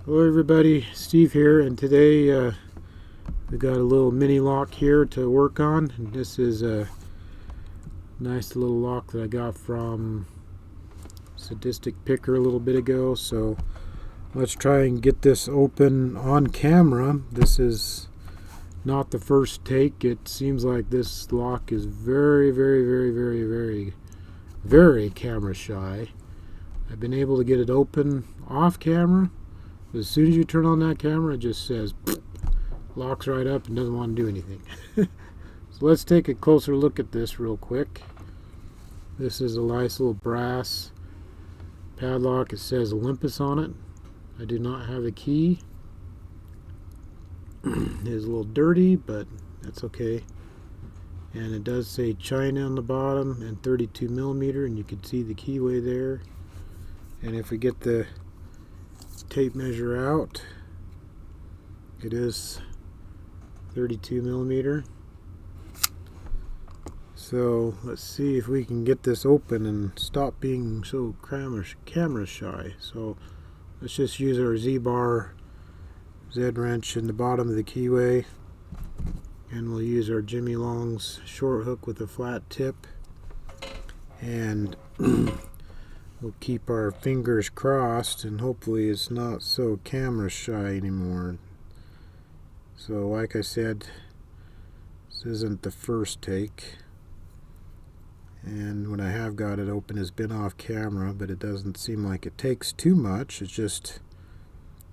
Hello everybody, Steve here, and today we got a little mini lock here to work on. And this is a nice little lock that I got from Sadistic Picker a little bit ago. So let's try and get this open on camera. This is not the first take. It seems like this lock is very camera shy. I've been able to get it open off camera. As soon as you turn on that camera, it just says locks right up and doesn't want to do anything. So let's take a closer look at this real quick. This is a nice little brass padlock. It says Olympus on it. I do not have the key. It is a little dirty, but that's okay. And it does say China on the bottom and 32mm, and you can see the keyway there. And if we get the tape measure out, it is 32mm. So let's see if we can get this open and stop being so camera shy. So let's just use our Z-bar Z-wrench in the bottom of the keyway, and we'll use our Jimmy Long's short hook with a flat tip, and we'll keep our fingers crossed, and hopefully it's not so camera shy anymore. So like I said, this isn't the first take, and when I have got it open it's been off camera, but it doesn't seem like it takes too much. It's just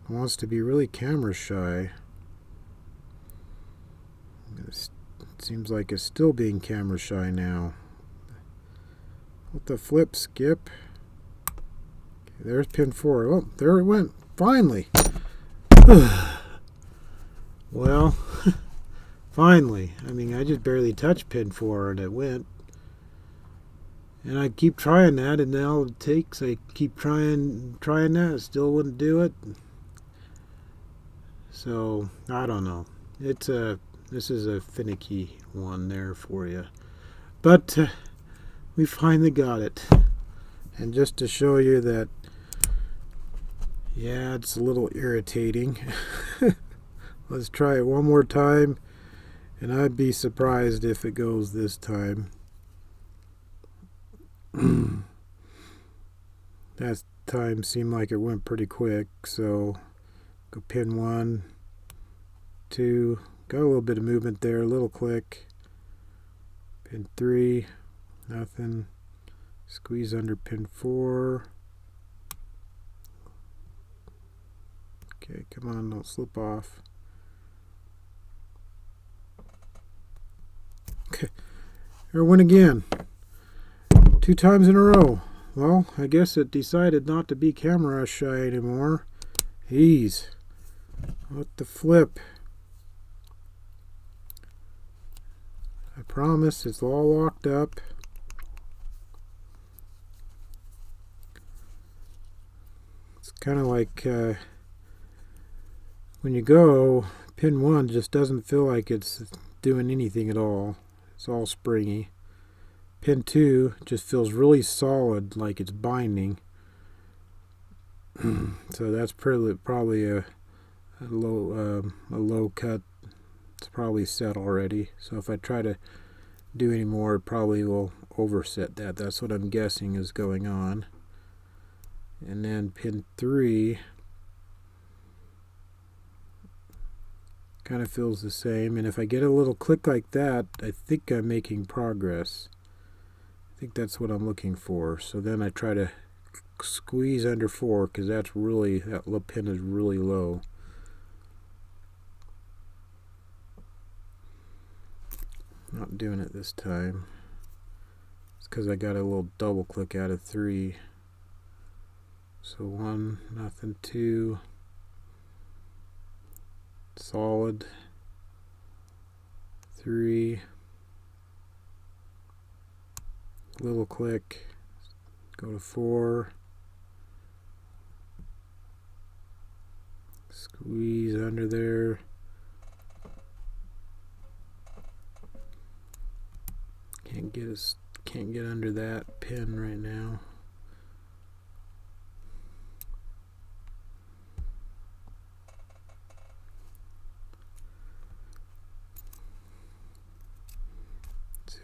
it wants to be really camera shy. It seems like it's still being camera shy now. Let the flip skip. There's pin 4. Oh, there it went. Finally. Well, finally. I mean, I just barely touched pin 4 and it went. And I keep trying that, and now it takes. I keep trying that. It still wouldn't do it. So I don't know. This is a finicky one there for you. But we finally got it. And just to show you that, yeah, it's a little irritating. Let's try it one more time, and I'd be surprised if it goes this time. That time seemed like it went pretty quick, so go pin 1, 2, got a little bit of movement there, a little click. Pin 3, nothing. Squeeze under pin 4. Okay, come on, don't slip off. Okay, there it went again. 2 times in a row. Well, I guess it decided not to be camera shy anymore. Jeez. What the flip? I promise it's all locked up. It's kind of like when you go, pin 1 just doesn't feel like it's doing anything at all. It's all springy. Pin 2 just feels really solid, like it's binding. So that's probably a low cut. It's probably set already. So if I try to do any more, it probably will overset that. That's what I'm guessing is going on. And then pin 3 kind of feels the same, and if I get a little click like that, I think I'm making progress. I think that's what I'm looking for. So then I try to squeeze under 4, because that little pin is really low. Not doing it this time. It's because I got a little double click out of 3. So 1, nothing. 2, solid. 3, little click. Go to 4. Squeeze under there. Can't get under that pin right now.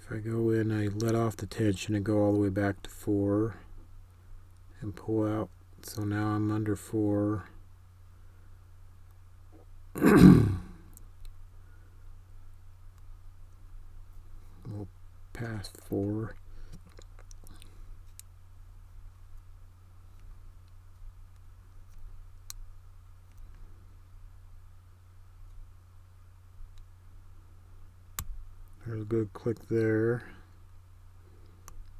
if I go in, I let off the tension and go all the way back to 4 and pull out. So now I'm under 4. We'll pass 4. There's a good click there.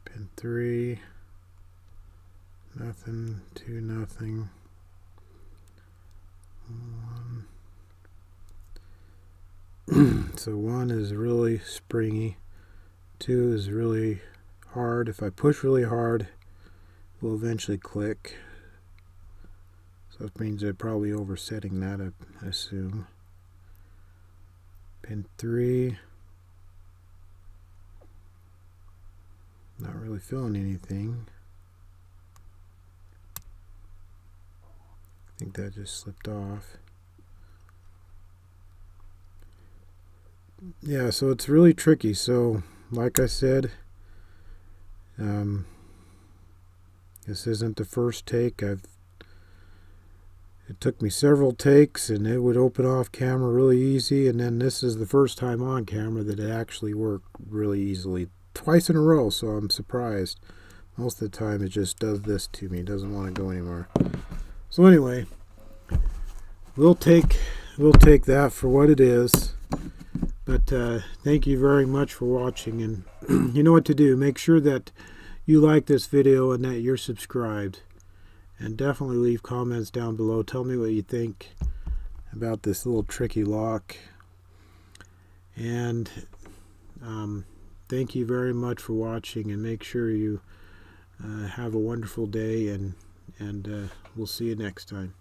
Pin 3. Nothing. 2, nothing. 1. So 1 is really springy. 2 is really hard. If I push really hard, it will eventually click. So that means I'm probably oversetting that, I assume. Pin 3. Not really feeling anything. I think that just slipped off. Yeah, so it's really tricky. So, like I said, this isn't the first take. It took me several takes, and it would open off camera really easy. And then this is the first time on camera that it actually worked really easily. Twice in a row, so I'm surprised. Most of the time it just does this to me. It doesn't want to go anywhere. So anyway, we'll take that for what it is. But thank you very much for watching, and you know what to do. Make sure that you like this video and that you're subscribed. And definitely leave comments down below. Tell me what you think about this little tricky lock. And thank you very much for watching, and make sure you have a wonderful day, and we'll see you next time.